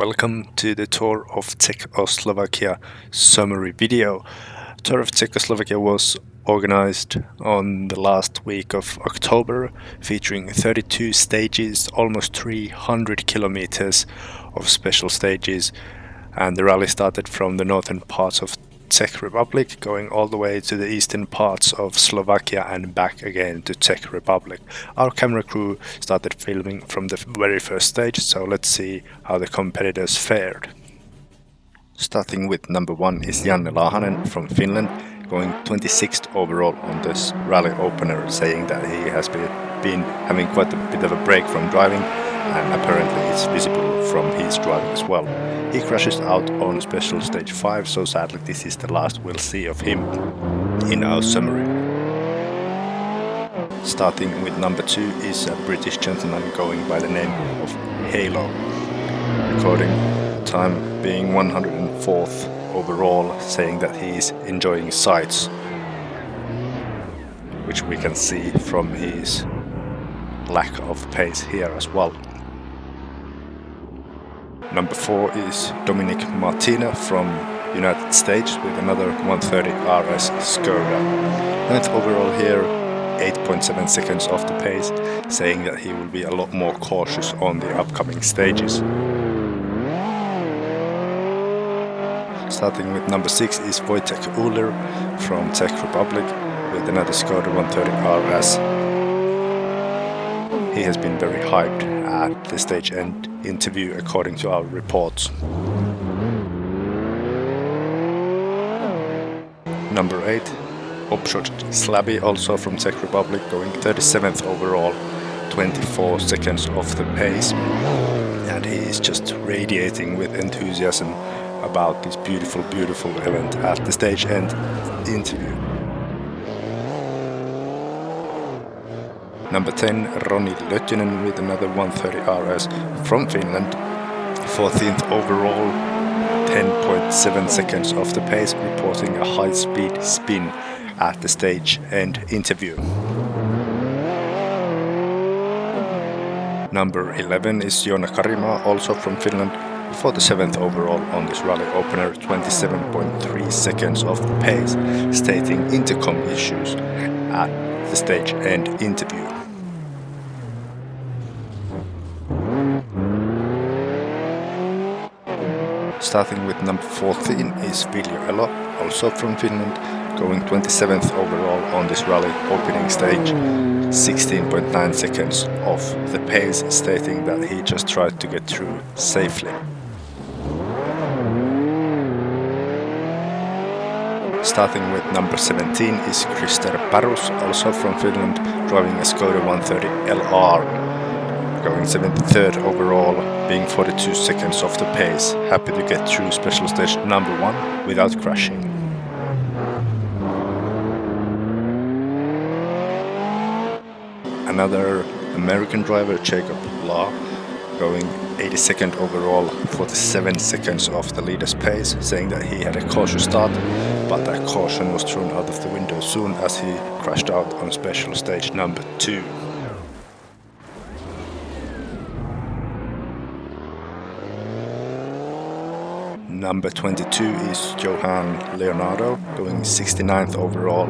Welcome to the tour of Czech-o-Slovakia summary video. Tour of Czechoslovakia was organized on the last week of October, featuring 32 stages, almost 300 kilometers of special stages, and the rally started from the northern parts of Czech Republic, going all the way to the eastern parts of Slovakia and back again to Czech Republic. Our camera crew started filming from the very first stage, so let's see how the competitors fared. Starting with number 1 is Janne Lahanen from Finland, going 26th overall on this rally opener, saying that he has been having quite a bit of a break from driving, and apparently it's visible from his driving as well. He crashes out on special stage 5, so sadly this is the last we'll see of him in our summary. Starting with number 2 is a British gentleman going by the name of Halo, recording time being 104th overall, saying that he is enjoying sights, which we can see from his lack of pace here as well. Number 4 is Dominic Martina from United States with another 130 RS Skoda. 9th overall here, 8.7 seconds off the pace, saying that he will be a lot more cautious on the upcoming stages. Starting with number 6 is Wojtek Uller from Czech Republic with another Skoda 130 RS. He has been very hyped at the stage end interview according to our reports. Number 8, Bouchard Slavy, also from Czech Republic, going 37th overall, 24 seconds off the pace, and he is just radiating with enthusiasm about this beautiful event at the stage end interview. Number 10, Roni Lötjönen with another 130 RS from Finland, 14th overall, 10.7 seconds off the pace, reporting a high-speed spin at the stage end interview. Number 11 is Joona Karimaa, also from Finland, 47th overall on this rally opener, 27.3 seconds off the pace, stating intercom issues at the stage end interview. Starting with number 14 is Viljo Elo, also from Finland, going 27th overall on this rally opening stage, 16.9 seconds off the pace, stating that he just tried to get through safely. Starting with number 17 is Krister Parus, also from Finland, driving a Skoda 130 LR, going 73rd overall, being 42 seconds off the pace, happy to get through special stage number 1 without crashing. Another American driver, Jacob Law, going 82nd overall, 47 seconds off the leader's pace, saying that he had a cautious start, but that caution was thrown out of the window soon as he crashed out on special stage number 2. Number 22 is Johan Leonardo, going 69th overall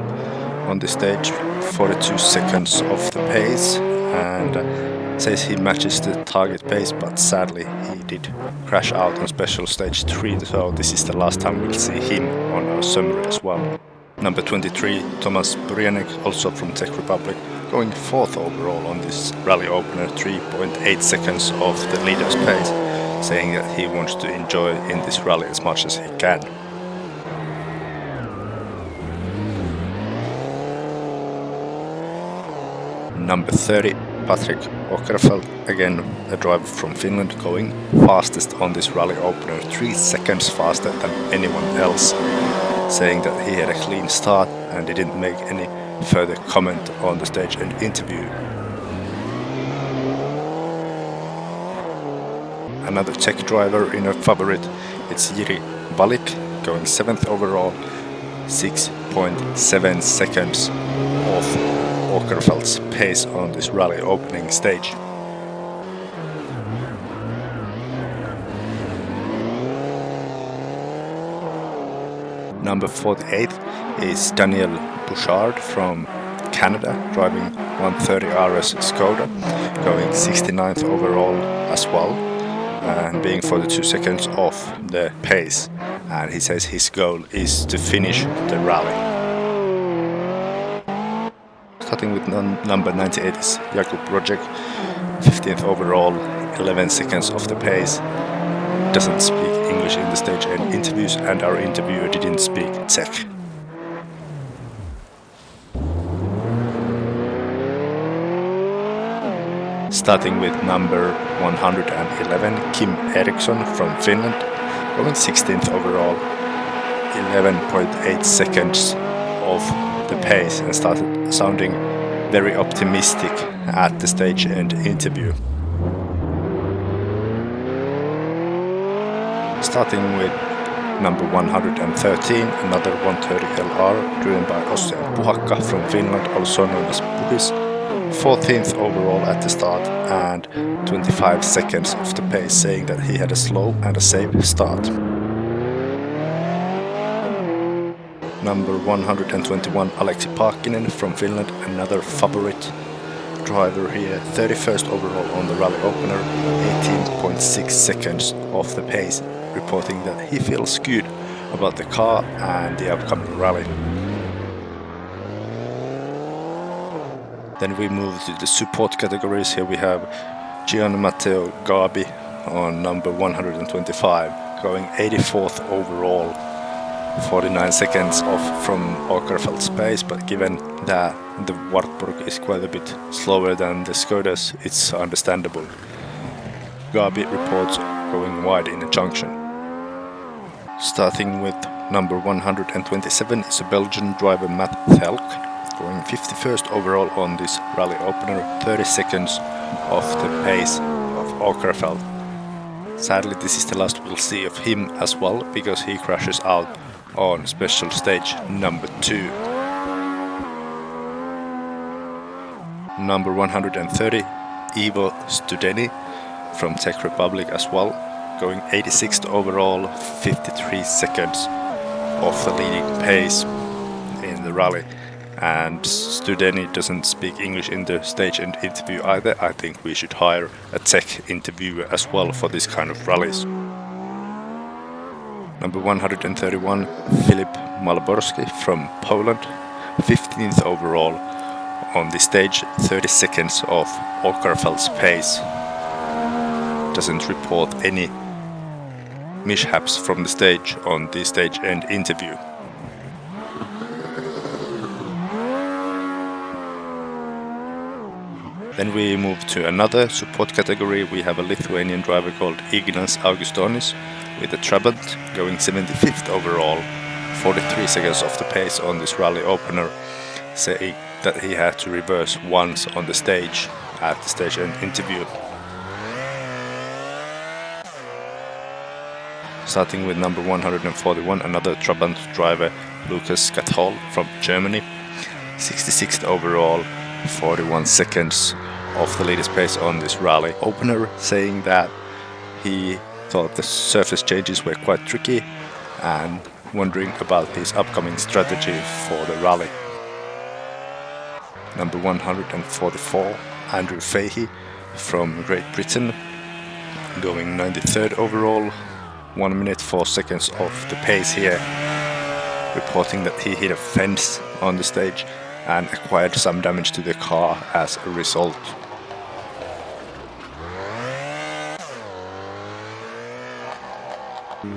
on the stage, 42 seconds off the pace, and says he matches the target pace, but sadly he did crash out on special stage 3, so this is the last time we'll see him on our summary as well. Number 23, Thomas Brienig, also from Czech Republic, going 4th overall on this rally opener, 3.8 seconds off the leader's pace, saying that he wants to enjoy in this rally as much as he can. Number 30, Patrick Ockerfeld, again a driver from Finland, going fastest on this rally opener, 3 seconds faster than anyone else, saying that he had a clean start and didn't make any further comment on the stage and interview. Another Czech driver in a favorite, it's Jiří Balik, going 7th overall, 6.7 seconds off Ockerfeld's pace on this rally opening stage. Number 48 is Daniel Bouchard from Canada, driving 130 RS Skoda, going 69th overall as well, and being 42 seconds off the pace. And he says his goal is to finish the rally. Starting with number 98 is Jakub Rožek, 15th overall, 11 seconds off the pace. Doesn't speak English in the stage and interviews, and our interviewer didn't speak Czech. Starting with number 111, Kim Eriksson from Finland, going 16th overall, 11.8 seconds off the pace, and started sounding very optimistic at the stage and interview. Starting with number 113, another 130 LR driven by Ossian Puhakka from Finland, also known as Puhis, 14th overall at the start and 25 seconds off the pace, saying that he had a slow and a safe start. Number 121, Aleksi Paakkinen from Finland, another favorite driver here, 31st overall on the rally opener, 18.6 seconds off the pace, reporting that he feels good about the car and the upcoming rally. Then we move to the support categories. Here we have Gian Matteo Gabi on number 125, going 84th overall, 49 seconds off from Ockerfeld's pace, but given that the Wartburg is quite a bit slower than the Skodas, it's understandable. Gabi reports going wide in the junction. Starting with number 127 is a Belgian driver Matt Thelk, going 51st overall on this rally opener, 30 seconds off the pace of Ockerfeld. Sadly, this is the last we'll see of him as well, because he crashes out on special stage number 2. Number 130, Ivo Studeni from Czech Republic as well, going 86th overall, 53 seconds off the leading pace in the rally. And Studeni doesn't speak English in the stage and interview either. I think we should hire a Czech interviewer as well for this kind of rallies. Number 131, Filip Malaborski from Poland, 15th overall on the stage, 30 seconds off Ockerfeld's pace. Doesn't report any mishaps from the stage on the stage end interview. Then we move to another support category. We have a Lithuanian driver called Ignas Augustonis with a Trabant, going 75th overall, 43 seconds off the pace on this rally opener, saying that he had to reverse once on the stage at the stage end interview. Starting with number 141, another Trabant driver, Lukas Kathol from Germany, 66th overall, 41 seconds off the latest pace on this rally opener, saying that he thought the surface changes were quite tricky and wondering about his upcoming strategy for the rally. Number 144, Andrew Fahey from Great Britain, going 93rd overall, 1 minute 4 seconds off the pace here, reporting that he hit a fence on the stage and acquired some damage to the car as a result.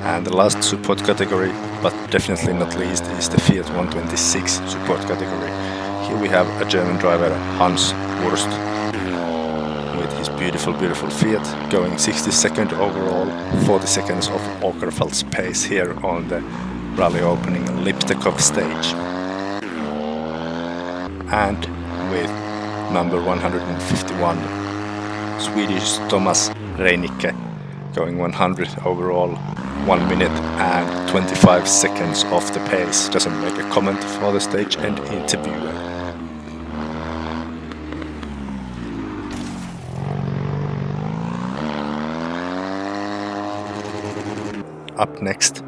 And the last support category, but definitely not least, is the Fiat 126 support category. Here we have a German driver, Hans Wurst, with his beautiful Fiat, going 62nd overall, 40 seconds off Ockerfeld's pace here on the rally opening Liptakov stage. And with number 151, Swedish Thomas Reinicke, going 100th overall, 1 minute and 25 seconds off the pace. Doesn't make a comment for the stage and interviewer. Up next,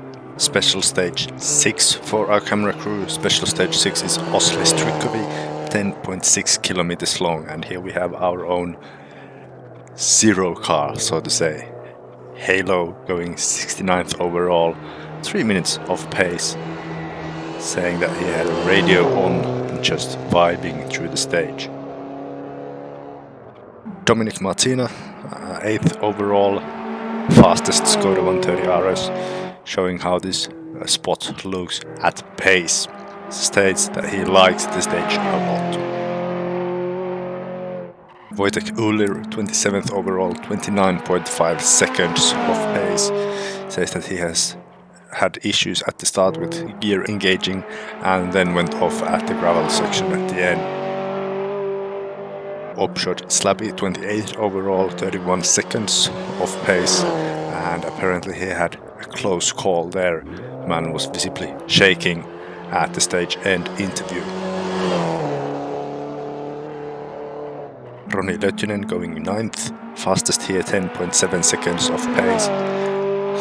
special stage 6 for our camera crew. Special stage 6 is Oslo Strikkovy, 10.6 kilometers long, and here we have our own zero car, so to say. Halo going 69th overall, 3 minutes of pace, saying that he had a radio on and just vibing through the stage. Dominic Martina, 8th overall, fastest Skoda 130 RS, showing how this spot looks at pace. States that he likes the stage a lot. Wojtek Uller, 27th overall, 29.5 seconds of pace, says that he has had issues at the start with gear engaging and then went off at the gravel section at the end. Bouchard Slabby, 28th overall, 31 seconds of pace, and apparently he had a close call there. Man was visibly shaking at the stage end interview. Roni Lötjönen going 9th, fastest here, 10.7 seconds of pace,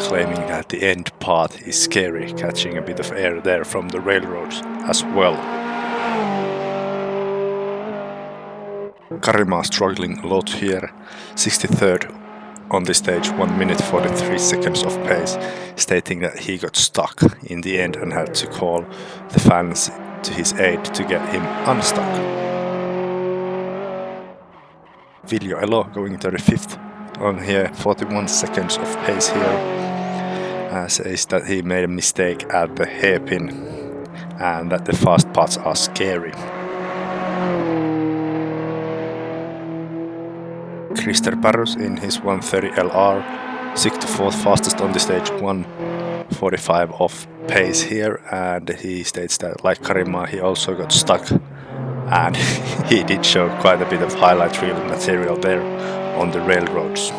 claiming that the end part is scary, catching a bit of air there from the railroads as well. Karima struggling a lot here, 63rd on the stage, 1 minute 43 seconds of pace, stating that he got stuck in the end and had to call the fans to his aid to get him unstuck. Viljo Elo going 35th on here, 41 seconds of pace here, says that he made a mistake at the hairpin and that the fast parts are scary. Krister Barros in his 130 LR, 64th fastest on the stage, 1:45 off pace here, and he states that like Karima he also got stuck, and he did show quite a bit of highlight reel material there on the railroads.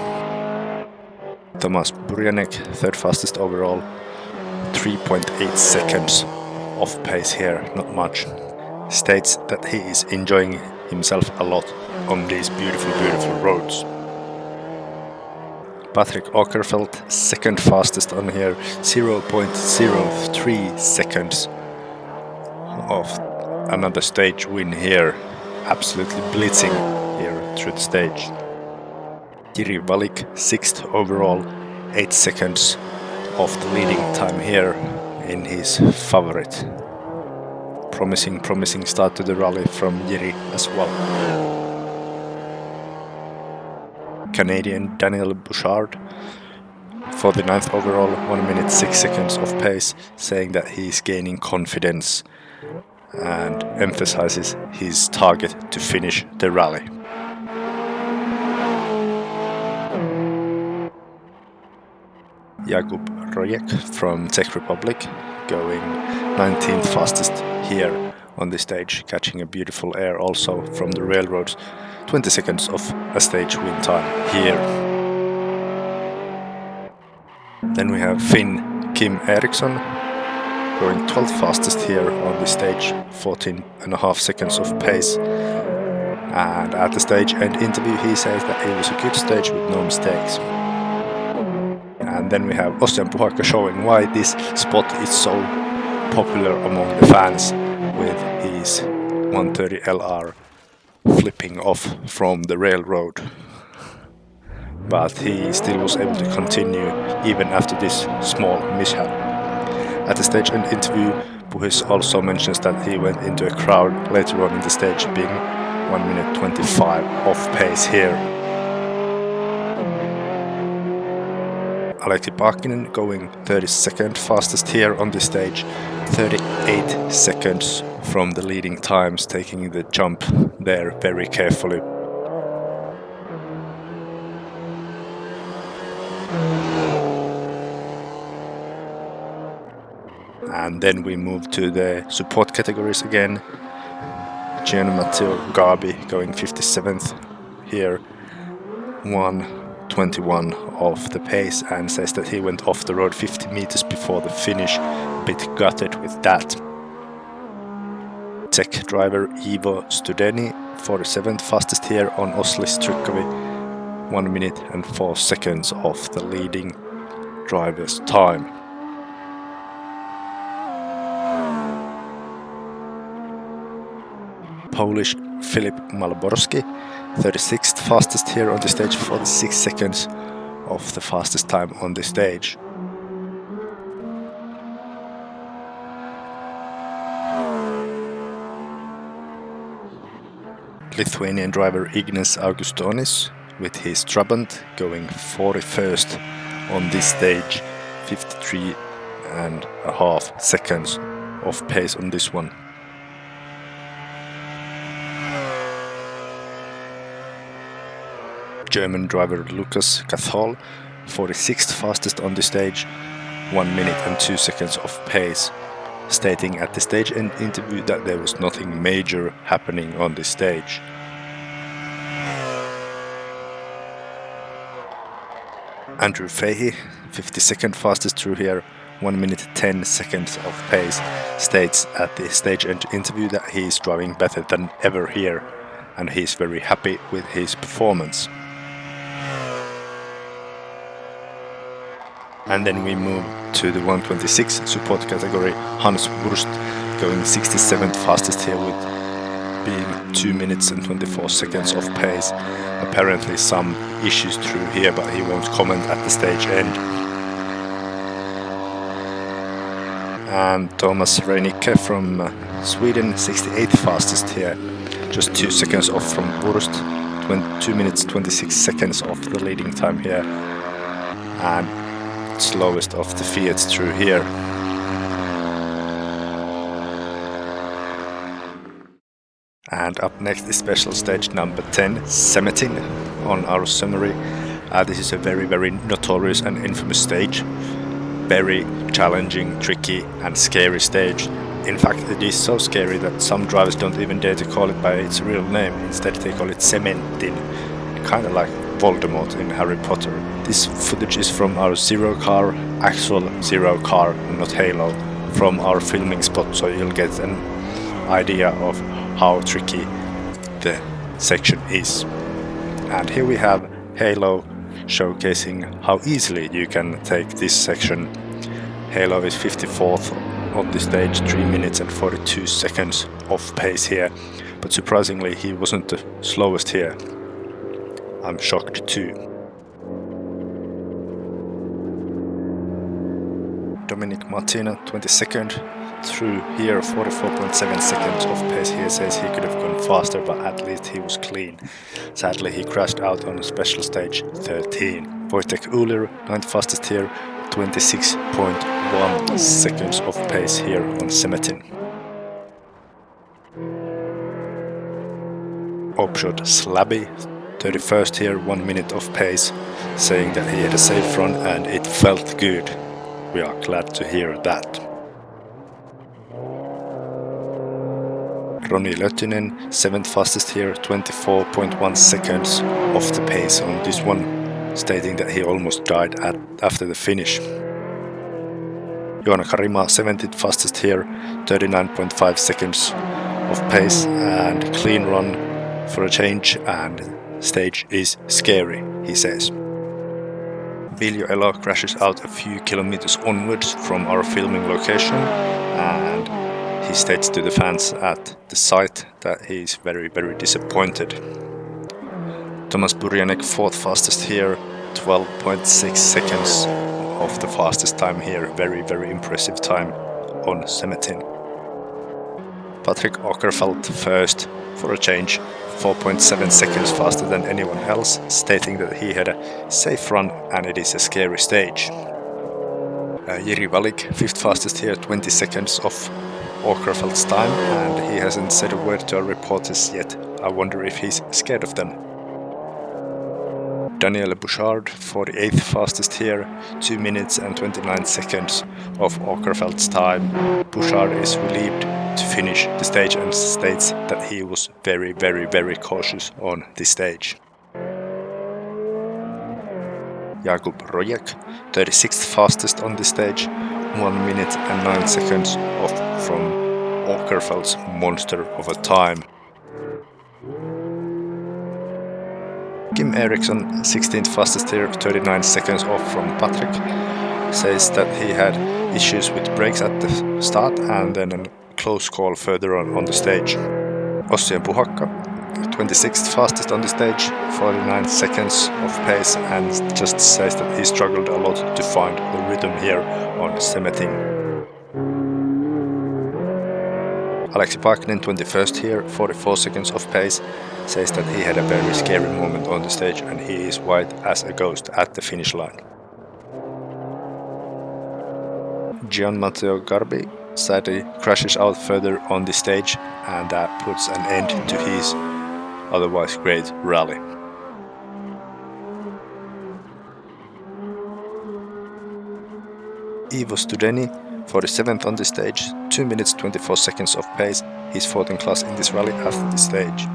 Thomas Brienig, 3rd fastest overall, 3.8 seconds off pace here, not much. States that he is enjoying himself a lot on these beautiful roads. Patrick Ockerfeld, 2nd fastest on here, 0.03 seconds of another stage win here, absolutely blitzing here through the stage. Jiri Valik, 6th overall, 8 seconds of the leading time here in his favorite. Promising start to the rally from Jiri as well. Canadian Daniel Bouchard for the 9th overall, 1 minute 6 seconds of pace, saying that he is gaining confidence and emphasizes his target to finish the rally. Jakub Rojek from Czech Republic going 19th fastest here on the stage, catching a beautiful air also from the railroads, 20 seconds of a stage win time here. Then we have Finn Kim Eriksson going 12th fastest here on the stage, 14.5 seconds of pace, and at the stage end interview he says that it was a good stage with no mistakes. And then we have Ostian Puhakka showing why this spot is so popular among the fans, with his 130 LR flipping off from the railroad. But he still was able to continue even after this small mishap. At the stage end interview, Puhis also mentions that he went into a crowd later on in the stage, being 1 minute 25 off pace here. Aleksi Paakinen going 32nd fastest here on the stage, 38 seconds from the leading times, taking the jump there very carefully. And then we move to the support categories again. Gian Matteo Gabi going 57th here, 1:21 off the pace, and says that he went off the road 50 meters before the finish, a bit gutted with that. Czech driver Ivo Studeni, 47th fastest here on Oslo Strikkovy, 1 minute and 4 seconds off the leading driver's time. Polish Filip Malaborski, 36th fastest here on the stage, 46 seconds of the fastest time on the stage. Lithuanian driver Ignas Augustonis with his Trabant going 41st on this stage, 53.5 seconds of pace on this one. German driver Lukas Kathol, 46th fastest on the stage, 1 minute and 2 seconds of pace, stating at the stage end interview that there was nothing major happening on the stage. Andrew Fahey, 52nd fastest through here, 1 minute 10 seconds of pace, states at the stage end interview that he is driving better than ever here and he is very happy with his performance. And then we move to the 126 support category. Hans Wurst going 67th fastest here with being 2 minutes and 24 seconds of pace. Apparently some issues through here, but he won't comment at the stage end. And Thomas Brienig from Sweden, 68th fastest here, just 2 seconds off from Wurst, 2 minutes 26 seconds of the leading time here. And slowest of the Fiats through here. And up next is special stage number 10, Semetin, on our summary. This is a very notorious and infamous stage. Very challenging, tricky and scary stage. In fact, it is so scary that some drivers don't even dare to call it by its real name. Instead they call it Cementin, kind of like Voldemort in Harry Potter. This footage is from our Zero car, actual Zero car, not Halo, from our filming spot, so you'll get an idea of how tricky the section is. And here we have Halo showcasing how easily you can take this section. Halo is 54th on the stage, 3 minutes and 42 seconds of pace here, but surprisingly he wasn't the slowest here. I'm shocked too. Dominic Martina, 22nd, through here, 44.7 seconds of pace. He says he could have gone faster, but at least he was clean. Sadly, he crashed out on special stage 13. Wojtek Uller, 9th fastest here, 26.1 seconds of pace here on Semetin. Bouchard Slabby, 31st here, 1 minute of pace, saying that he had a safe run and it felt good. We are glad to hear that. Roni Lötinen, 7th fastest here, 24.1 seconds off the pace on this one, stating that he almost died after the finish. Joona Karima, 17th fastest here, 39.5 seconds of pace and clean run for a change, and stage is scary, he says. Viljo Elo crashes out a few kilometers onwards from our filming location, and he states to the fans at the site that he is very disappointed. Tomas Burjanek, 4th fastest here, 12.6 seconds of the fastest time here, very impressive time on Semetin. Patrick Ockerfeld, 1st for a change, 4.7 seconds faster than anyone else, stating that he had a safe run and it is a scary stage. Jiri Valik, 5th fastest here, 20 seconds off Ockerfeld's time, and he hasn't said a word to our reporters yet. I wonder if he's scared of them. Daniel Bouchard, 48th fastest here, 2 minutes and 29 seconds of Ockerfeld's time. Bouchard is relieved to finish the stage and states that he was very cautious on this stage. Jakub Rojek, 36th fastest on the stage, 1 minute and 9 seconds off from Ockerfeld's monster of a time. Kim Eriksson, 16th fastest here, 39 seconds off from Patrick, says that he had issues with brakes at the start and then a close call further on the stage. Ossian Puhakka, 26th fastest on the stage, 49 seconds of pace, and just says that he struggled a lot to find the rhythm here on Semetin. Aleksi Paakinen, 21st here, 44 seconds of pace, says that he had a very scary moment on the stage and he is white as a ghost at the finish line. Gian Matteo Garbi sadly crashes out further on the stage, and that puts an end to his otherwise great rally. Ivo Studeni, 47th on the stage, 2 minutes 24 seconds of pace. He's 4th in class in this rally after the stage.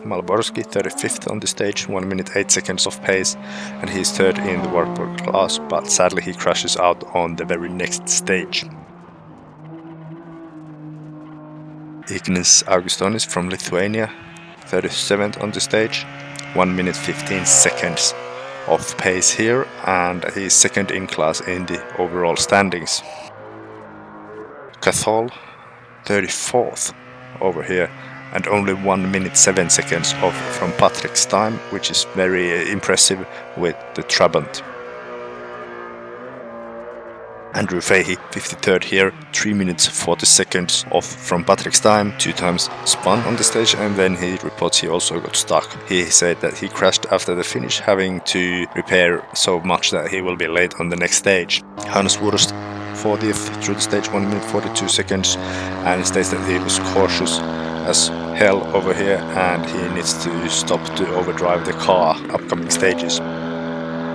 Malaborski, 35th on the stage, 1 minute 8 seconds of pace, and he's 3rd in the wartburg class, but sadly he crashes out on the very next stage. Ignis Augustonis from Lithuania, 37th on the stage, 1 minute 15 seconds of pace here, and he's 2nd in class in the overall standings. Cathol, 34th over here, and only 1 minute 7 seconds off from Patrick's time, which is very impressive with the Trabant. Andrew Fahey, 53rd here, 3 minutes 40 seconds off from Patrick's time, 2 times spun on the stage, and then he reports he also got stuck. He said that he crashed after the finish, having to repair so much that he will be late on the next stage. Hans Wurst, 40th through the stage, 1 minute 42 seconds, and states that he was cautious as hell over here and he needs to stop to overdrive the car upcoming stages.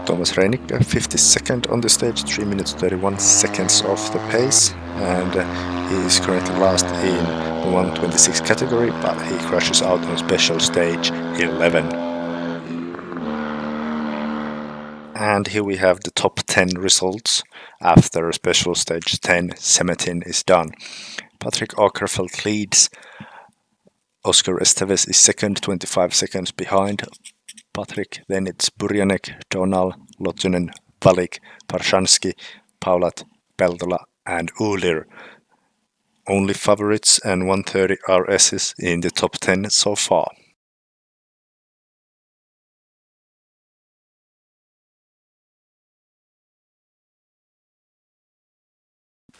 Thomas Reinig, 52nd on the stage, 3 minutes 31 seconds off the pace, and he is currently last in the 126 category, but he crashes out on special stage 11. And here we have the top 10 results after special stage 10 Semetin is done. Patrick Ockerfeld leads. Oscar Esteves is 2nd, 25 seconds behind Patrick. Then it's Brienig, Donal, Lotunen, Valik, Parshansky, Paulat, Peltola and Ulir. Only favorites and 130 RSs in the top 10 so far.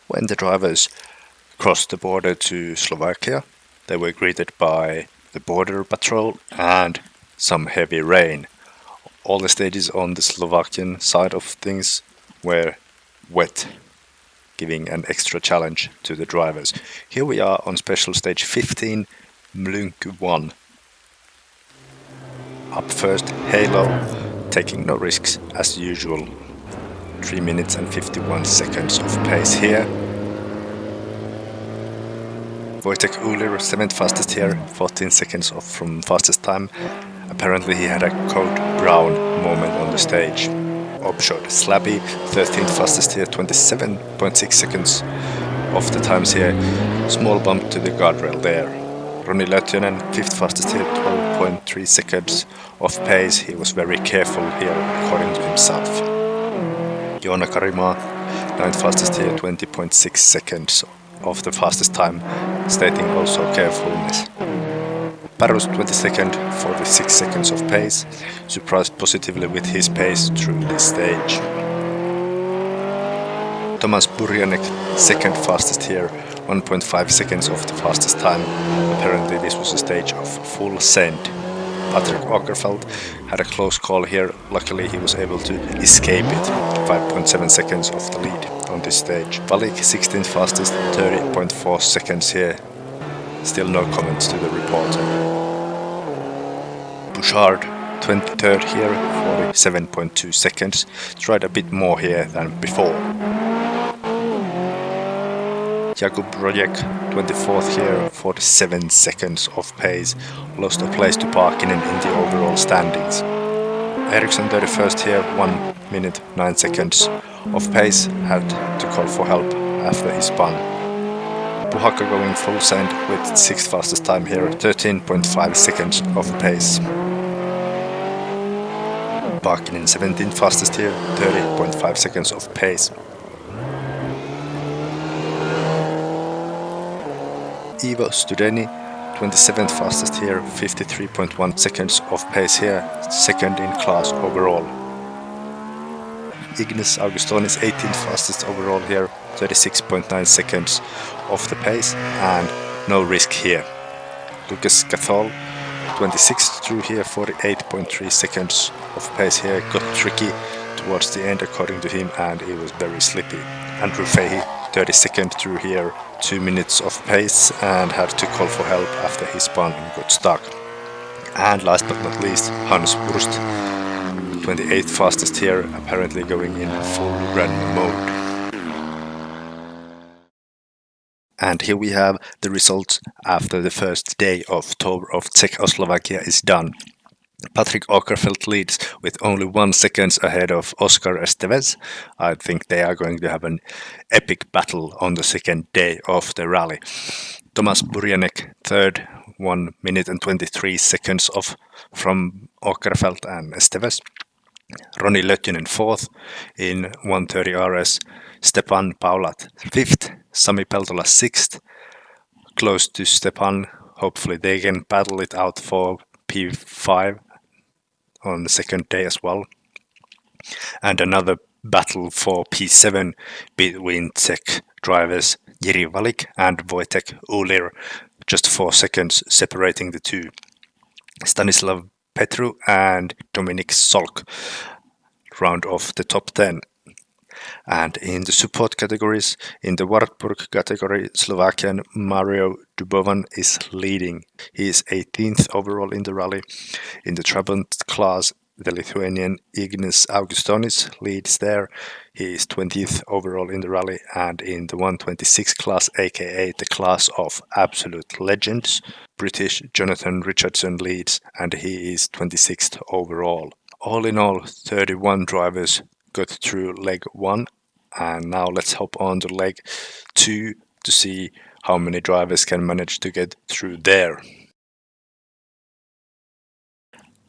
When the drivers crossed the border to Slovakia, they were greeted by the border patrol and some heavy rain. All the stages on the Slovakian side of things were wet, giving an extra challenge to the drivers. Here we are on special stage 15, Mlynk 1. Up first, Halo, taking no risks as usual. 3 minutes and 51 seconds of pace here. Wojtek Ulir, 7th fastest here, 14 seconds off from fastest time. Apparently he had a code brown moment on the stage. Bouchard Slabby, 13th fastest here, 27.6 seconds off the times here. Small bump to the guardrail there. Roni Lötjönen, 5th fastest here, 12.3 seconds off pace. He was very careful here according to himself. Joona Karimaa, 9th fastest here, 20.6 seconds of the fastest time, stating also carefulness. Parus, 22nd, 46 seconds of pace, surprised positively with his pace through this stage. Tomas Burjanek, 2nd fastest here, 1.5 seconds of the fastest time. Apparently this was a stage of full send. Patrick Ockerfeld had a close call here, luckily he was able to escape it, 5.7 seconds off the lead on this stage. Valik, 16th fastest, 30.4 seconds here, still no comments to the reporter. Bouchard, 23rd here, 47.2 seconds, tried a bit more here than before. Jakub Rojek, 24th here, 47 seconds of pace, lost a place to Paakinen in the overall standings. Eriksson, 31st here, 1 minute 9 seconds of pace, had to call for help after he spun. Puhakka going full send with 6th fastest time here, 13.5 seconds of pace. Paakinen 17th fastest here, 30.5 seconds of pace. Ivo Studeni, 27th fastest here, 53.1 seconds of pace here, second in class overall. Ignis Augustonis, 18th fastest overall here, 36.9 seconds of the pace, and no risk here. Lucas Cathol, 26th through here, 48.3 seconds of pace here, got tricky towards the end according to him, and it was very slippy. Andrew Fahey, 32nd through here, 2 minutes of pace, and had to call for help after he spun and got stuck. And last but not least, Hans Wurst, 28th fastest here, apparently going in full run mode. And here we have the results after the first day of Tour of Czechoslovakia is done. Patrick Ockerfeld leads with only 1 second ahead of Oscar Estevez. I think they are going to have an epic battle on the second day of the rally. Thomas Brienig third, 1 minute and 23 seconds off from Ockerfeld and Estevez. Roni Lötjönen fourth in 1:30 RS. Stepan Paulat fifth. Sami Peltola sixth. Close to Stepan. Hopefully they can battle it out for P5 on the second day as well. And another battle for P7 between Czech drivers Jiří Valik and Wojtek Ulir, just 4 seconds separating the two. Stanislav Petru and Dominik Solk round off the top 10. And in the support categories, in the Wartburg category, Slovakian Mario Dubovan is leading. He is 18th overall in the rally. In the Trabant class, the Lithuanian Ignis Augustonis leads there. He is 20th overall in the rally. And in the 126 class, aka the class of absolute legends, British Jonathan Richardson leads, and he is 26th overall. All in all, 31 drivers got through leg 1, and now let's hop on to leg 2 to see how many drivers can manage to get through there.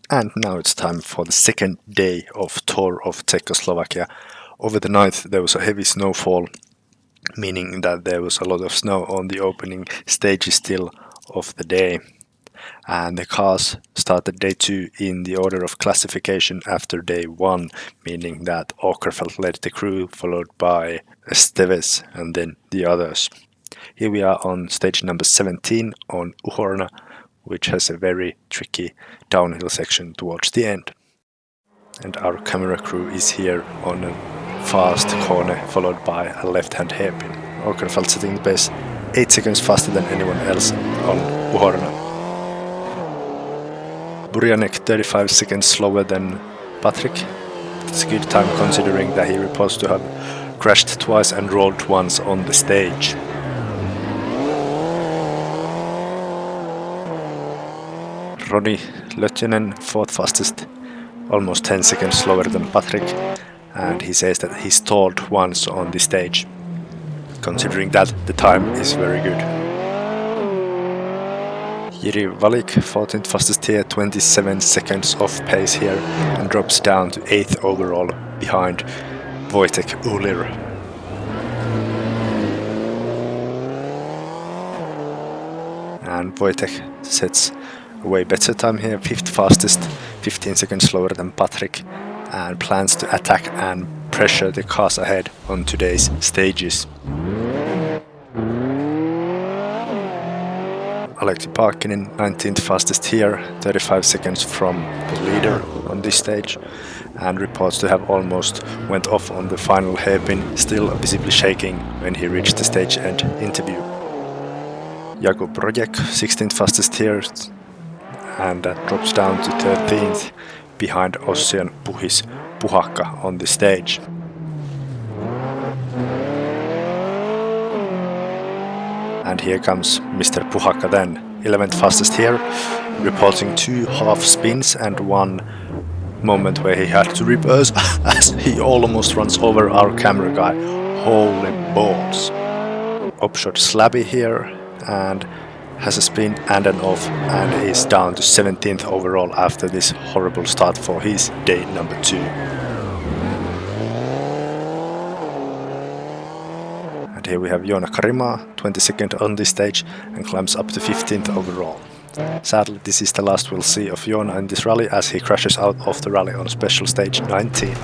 And now it's time for the second day of Tour of Czechoslovakia. Over the night there was a heavy snowfall, meaning that there was a lot of snow on the opening stages still of the day. And the cars started day 2 in the order of classification after day 1, meaning that Ockerfeld led the crew, followed by Estevez and then the others. Here we are on stage number 17 on Uhorna, which has a very tricky downhill section towards the end. And our camera crew is here on a fast corner, followed by a left-hand hairpin. Ockerfeld setting the pace 8 seconds faster than anyone else on Uhorna. Brienig 35 seconds slower than Patrick. It's a good time considering that he reports to have crashed twice and rolled once on the stage. Roni Lötjönen, 4th fastest, almost 10 seconds slower than Patrick, and he says that he stalled once on the stage. Considering that, the time is very good. Jiří Valik, 14th fastest here, 27 seconds off pace here, and drops down to 8th overall behind Wojtek Ulir. And Wojtek sets a way better time here, 5th fastest, 15 seconds slower than Patrick, and plans to attack and pressure the cars ahead on today's stages. Aleksi Parkkinen, 19th fastest here, 35 seconds from the leader on this stage, and reports to have almost went off on the final hairpin, still visibly shaking when he reached the stage end interview. Jakub Rojek, 16th fastest here, and drops down to 13th behind Ossian Puhis Puhakka on the stage. And here comes Mr. Puhakka then, 11th fastest here, reporting 2 half spins and 1 moment where he had to reverse as he almost runs over our camera guy. Holy balls. Upshot Slabby here and has a spin and an off and is down to 17th overall after this horrible start for his day number 2. And here we have Joona Karimaa, 22nd on this stage, and climbs up to 15th overall. Sadly, this is the last we'll see of Joona in this rally, as he crashes out of the rally on special stage 19.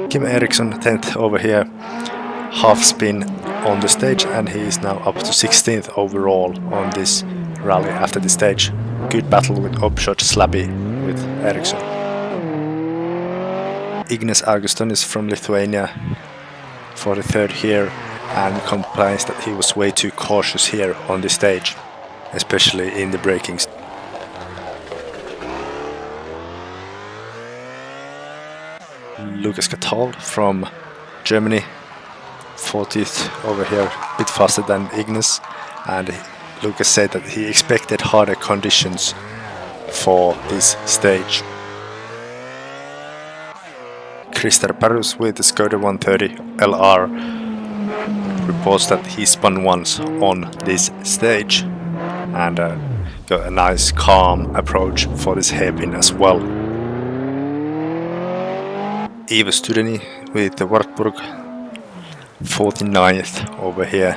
Kim Eriksson, 10th over here, half spin on the stage, and he is now up to 16th overall on this rally after the stage. Good battle with Bouchard Slabby with Eriksson. Ignas Augustonis from Lithuania, 43rd here, and complains that he was way too cautious here on the stage, especially in the braking. Lucas Catal from Germany, 40th over here, a bit faster than Ignas, and Lucas said that he expected harder conditions for this stage. Krister Parus with the Skoda 130 LR reports that he spun once on this stage and got a nice calm approach for this hairpin as well. Ivo Studeni with the Wartburg, 49th over here.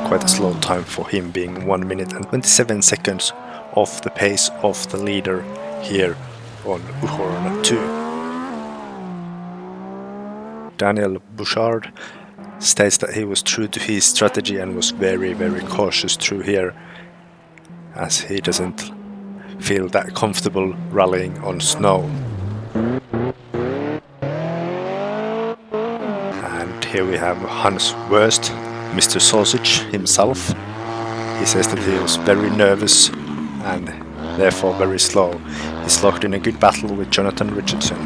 Quite a slow time for him, being 1 minute and 27 seconds off the pace of the leader here on Uhorn 2. Daniel Bouchard states that he was true to his strategy and was very cautious through here, as he doesn't feel that comfortable rallying on snow. And here we have Hans Wurst, Mr. Sausage himself. He says that he was very nervous and therefore very slow. He's locked in a good battle with Jonathan Richardson.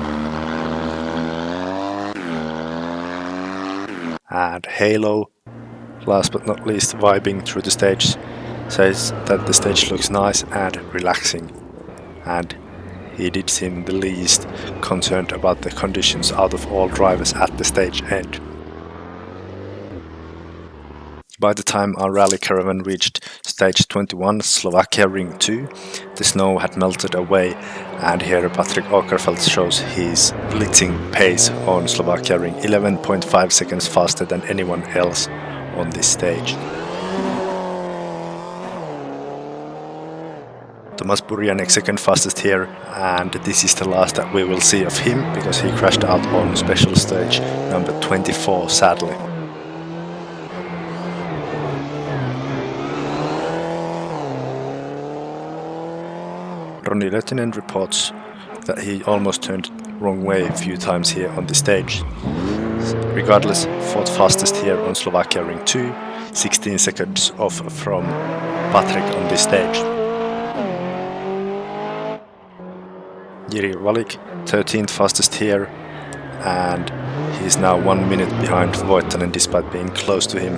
And Halo, last but not least, vibing through the stage, says that the stage looks nice and relaxing, and he did seem the least concerned about the conditions out of all drivers at the stage end. By the time our rally caravan reached stage 21, Slovakia Ring 2, the snow had melted away, and here Patrick Ockerfeld shows his blitzing pace on Slovakia Ring, 11.5 seconds faster than anyone else on this stage. Tomas Burjanek second fastest here, and this is the last that we will see of him because he crashed out on special stage number 24, sadly. Ronnie Lehtinen reports that he almost turned wrong way a few times here on the stage. Regardless, fourth fastest here on Slovakia Ring 2, 16 seconds off from Patrick on this stage. Jiri Valik, 13th fastest here, and he's now 1 minute behind Voitanen despite being close to him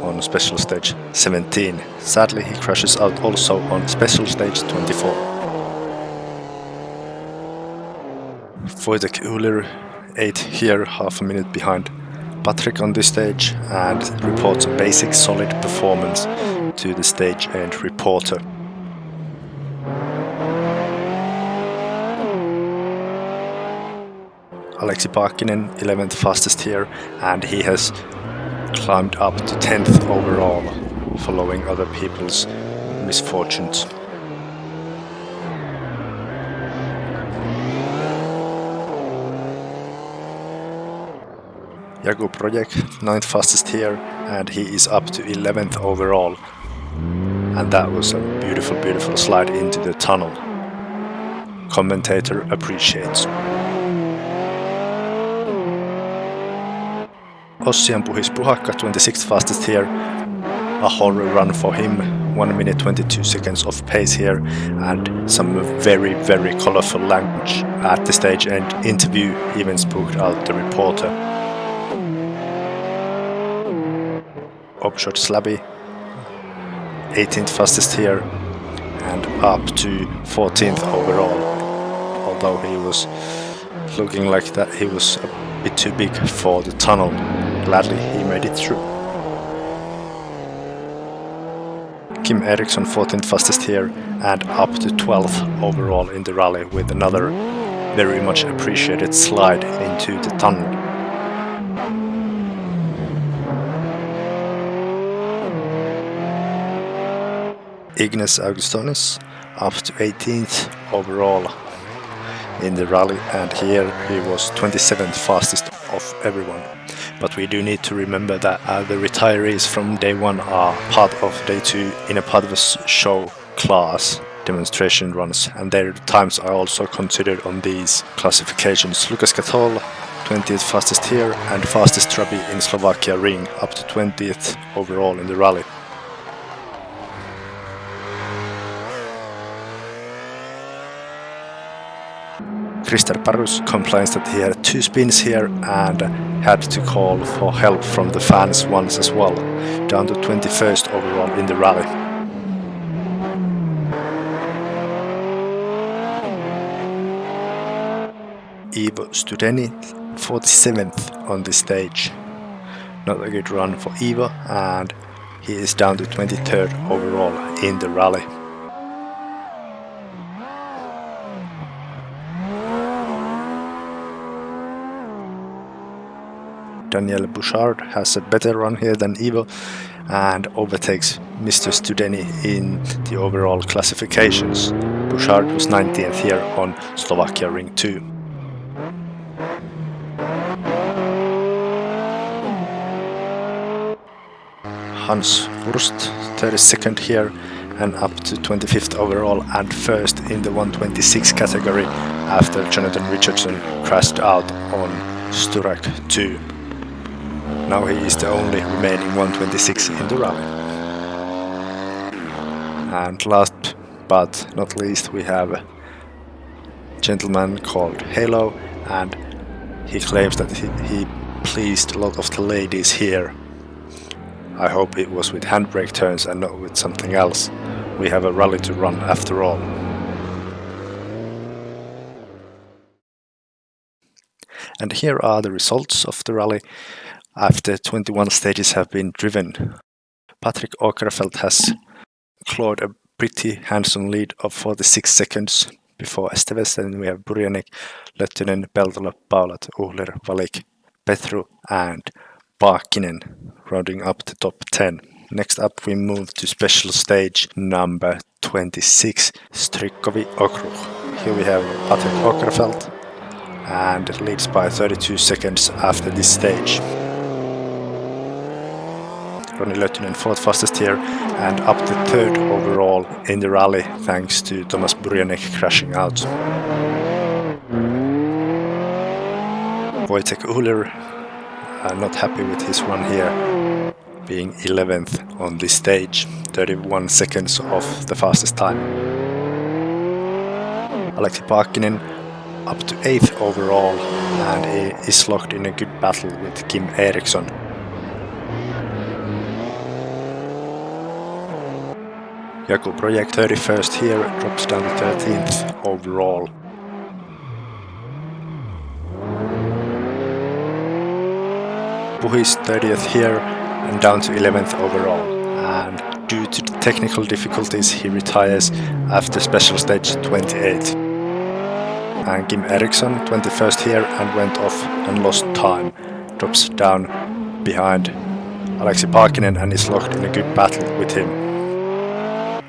on special stage 17. Sadly, he crashes out also on special stage 24. Wojtek Uhlir, 8th here, half a minute behind Patrick on this stage, and reports a basic solid performance to the stage end reporter. Aleksi Paakkinen, 11th fastest here, and he has climbed up to 10th overall, following other people's misfortunes. Jakub Projek, 9th fastest here, and he is up to 11th overall. And that was a beautiful slide into the tunnel. Commentator appreciates. Ossian Puhis-Puhakka, 26th fastest here. A horror run for him, 1 minute 22 seconds off pace here, and some very colourful language at the stage end. Interview even spooked out the reporter. Bouchard Slabby, 18th fastest here, and up to 14th overall, although he was looking like that he was a bit too big for the tunnel. Gladly he made it through. Kim Eriksson, 14th fastest here, and up to 12th overall in the rally with another very much appreciated slide into the tunnel. Ignas Augustonis up to 18th overall in the rally, and here he was 27th fastest of everyone. But we do need to remember that the retirees from day 1 are part of day 2 in a part of a show class demonstration runs, and their times are also considered on these classifications. Lucas Katol, 20th fastest here and fastest Trabi in Slovakia ring, up to 20th overall in the rally. Krister Parus complains that he had 2 spins here and had to call for help from the fans once as well, down to 21st overall in the rally. Ivo Studeni, 47th on this stage. Not a good run for Ivo, and he is down to 23rd overall in the rally. Daniel Bouchard has a better run here than Ivo and overtakes Mr. Studeni in the overall classifications. Bouchard was 19th here on Slovakia Ring 2. Hans Wurst, 32nd here and up to 25th overall and first in the 126 category after Jonathan Richardson crashed out on Sturak 2. Now he is the only remaining 126 in the rally. And last but not least, we have a gentleman called Halo, and he claims that he pleased a lot of the ladies here. I hope it was with handbrake turns and not with something else. We have a rally to run after all. And here are the results of the rally after 21 stages have been driven. Patrick Ockerfeld has clawed a pretty handsome lead of 46 seconds before Esteves. Then we have Brienig, Löttönen, Peltola, Paulat, Uhler, Valik, Petru and Paakkinen rounding up the top 10. Next up we move to special stage number 26, Strikkovy Okrug. Here we have Patrick Ockerfeld and leads by 32 seconds after this stage. Ronnie Löttönen 4th fastest here and up to 3rd overall in the rally thanks to Thomas Brienig crashing out. Wojtek Uhler not happy with his run here, being 11th on this stage, 31 seconds off the fastest time. Aleksi Paakkinen up to 8th overall and he is locked in a good battle with Kim Eriksson. Jakub Projekt 31st here, drops down to 13th overall. Puhis 30th here and down to 11th overall, and due to the technical difficulties he retires after special stage 28. And Kim Eriksson 21st here and went off and lost time, drops down behind Aleksi Paakkinen and is locked in a good battle with him.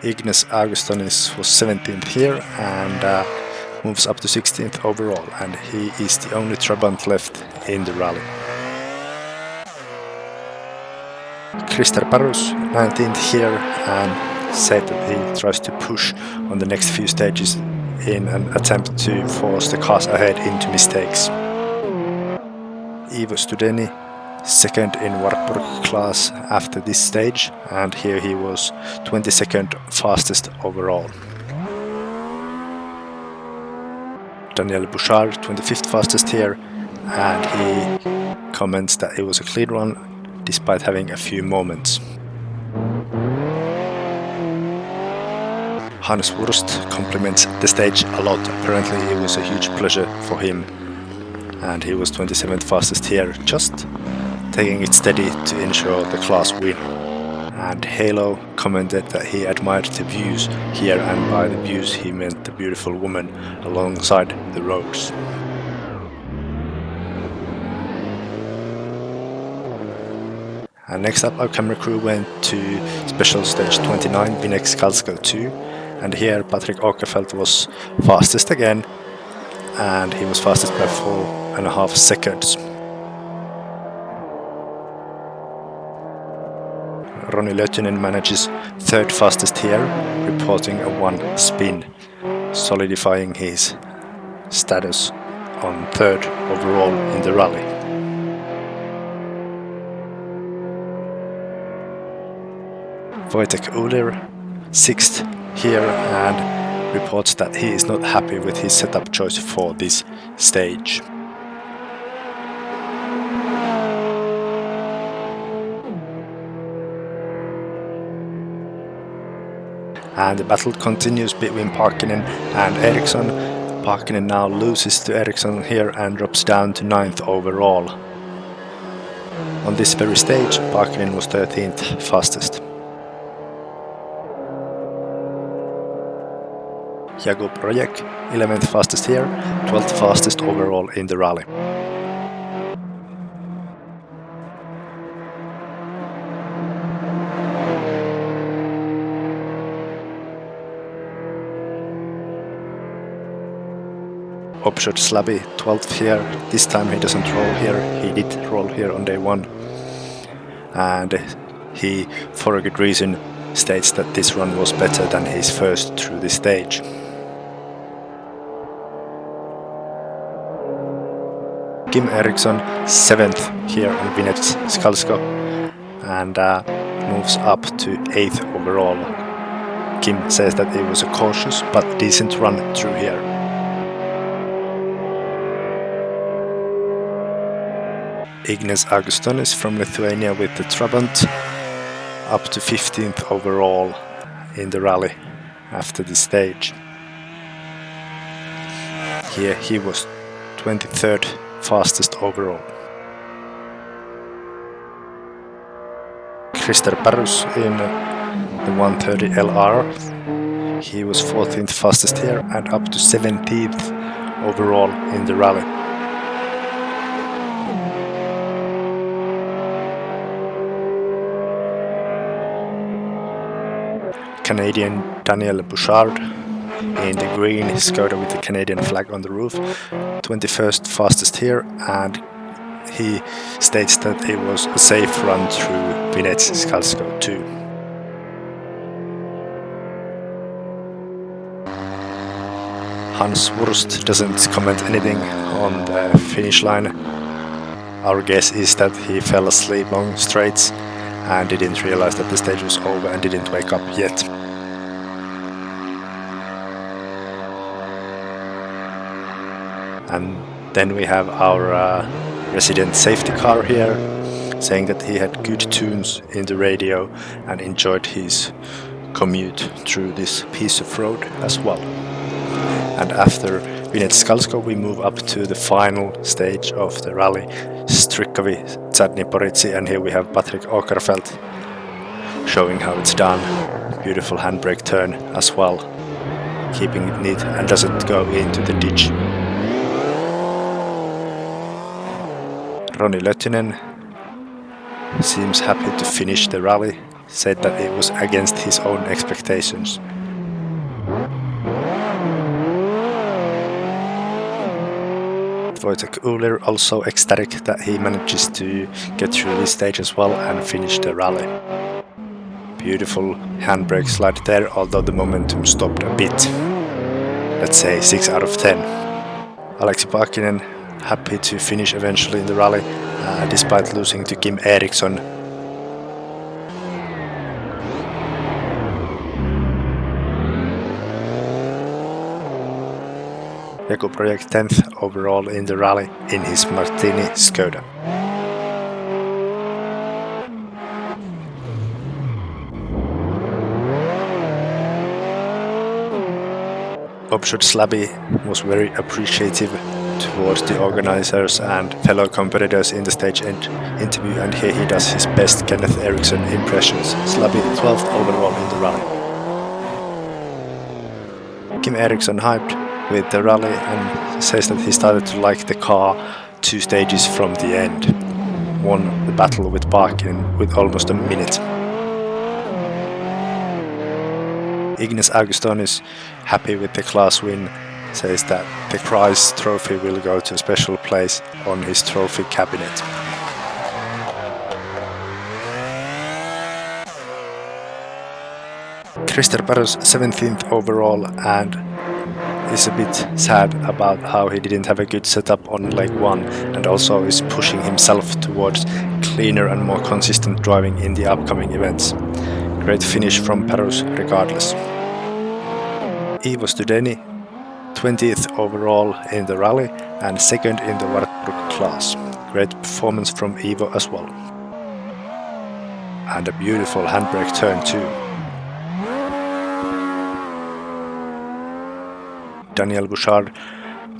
Ignas Augustonis was 17th here and moves up to 16th overall, and he is the only Trabant left in the rally. Krister Parus 19th here and said that he tries to push on the next few stages in an attempt to force the cars ahead into mistakes. Ivo Studeni 2nd in Wartburg class after this stage, and here he was 22nd fastest overall. Daniel Bouchard 25th fastest here, and he comments that it was a clean run despite having a few moments. Hans Wurst compliments the stage a lot. Apparently it was a huge pleasure for him, and he was 27th fastest here, just taking it steady to ensure the class win. And Halo commented that he admired the views here, and by the views he meant the beautiful woman alongside the roads. And next up, our camera crew went to special stage 29, Brienig 2, and here Patrick Ockerfeld was fastest again, and he was fastest by 4.5 seconds. Roni Lötjönen manages third fastest here, reporting a 1 spin, solidifying his status on third overall in the rally. Wojtek Uller, 6th here, and reports that he is not happy with his setup choice for this stage. And the battle continues between Parkkinen and Eriksson. Parkkinen now loses to Eriksson here and drops down to 9th overall. On this very stage, Parkkinen was 13th fastest. Jakub Rojek, 11th fastest here, 12th fastest overall in the rally. Bouchard Slabby, 12th here. This time he doesn't roll here. He did roll here on day 1. And he, for a good reason, states that this run was better than his first through this stage. Kim Eriksson, 7th here on Brienig and moves up to 8th overall. Kim says that it was a cautious but decent run through here. Ignas Augustonis from Lithuania with the Trabant, up to 15th overall in the rally after this stage. Here he was 23rd fastest overall. Krister Parus in the 130 LR. He was 14th fastest here and up to 17th overall in the rally. Canadian Daniel Bouchard in the green Skoda with the Canadian flag on the roof, 21st fastest here, and he states that it was a safe run through Brienig 2. Hans Wurst doesn't comment anything on the finish line. Our guess is that he fell asleep on straights and didn't realize that the stage was over and didn't wake up yet. And then we have our resident safety car here, saying that he had good tunes in the radio and enjoyed his commute through this piece of road as well. And after Brienig we move up to the final stage of the rally, Strikkovy Okrug, and here we have Patrick Ockerfeld showing how it's done. Beautiful handbrake turn as well, keeping it neat and doesn't go into the ditch. Roni Lötjönen seems happy to finish the rally, said that it was against his own expectations. Wojtek Uller also ecstatic that he manages to get through this stage as well and finish the rally. Beautiful handbrake slide there, although the momentum stopped a bit. Let's say 6 out of 10. Aleksi Parkkinen happy to finish eventually in the rally, despite losing to Kim Eriksson. Jakub Rojek 10th overall in the rally in his Martini Skoda. Bouchard Slabby was very appreciative towards the organizers and fellow competitors in the stage interview, and here he does his best Kenneth Eriksson impressions. Slabby 12th overall in the rally. Kim Eriksson hyped with the rally and says that he started to like the car 2 stages from the end. won the battle with Parkin with almost a minute. Ignas Augustonis, happy with the class win, says that the prize trophy will go to a special place on his trophy cabinet. Krister Paros 17th overall and is a bit sad about how he didn't have a good setup on leg 1 and also is pushing himself towards cleaner and more consistent driving in the upcoming events. Great finish from Paros regardless. Ivo Studeni, 20th overall in the rally and second in the Wartburg class. Great performance from Ivo as well. And a beautiful handbrake turn too. Daniel Bouchard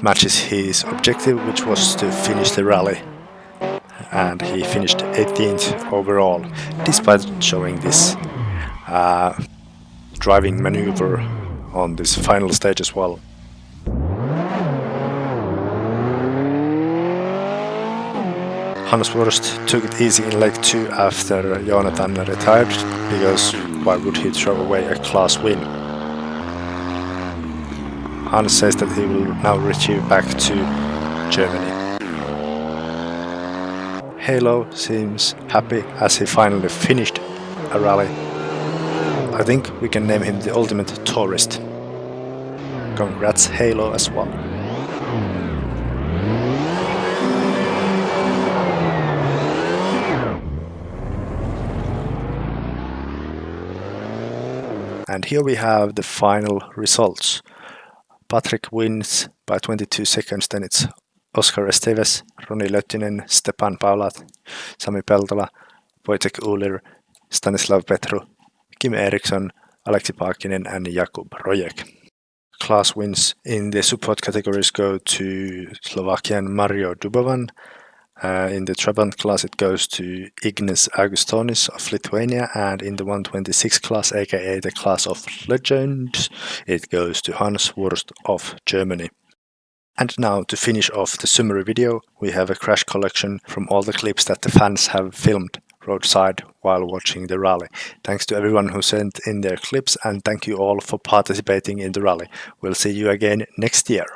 matches his objective, which was to finish the rally. And he finished 18th overall, despite showing this driving maneuver on this final stage as well. Hans Wurst took it easy in leg 2 after Jonathan retired, because why would he throw away a class win? Hans says that he will now retrieve back to Germany. Halo seems happy as he finally finished a rally. I think we can name him the ultimate tourist. Congrats Halo as well. And here we have the final results. Patrick wins by 22 seconds, then it's Oscar Esteves, Roni Löttinen, Stepan Paulat, Sami Peltola, Wojtek Ulir, Stanislav Petru, Kim Eriksson, Aleksi Parkkinen and Jakub Rojek. Class wins in the support categories go to Slovakian Mario Dubovan. In the Trabant class it goes to Ignas Augustonis of Lithuania, and in the 126 class, aka the class of legends, it goes to Hans Wurst of Germany. And now, to finish off the summary video, we have a crash collection from all the clips that the fans have filmed roadside while watching the rally. Thanks to everyone who sent in their clips, and thank you all for participating in the rally. We'll see you again next year.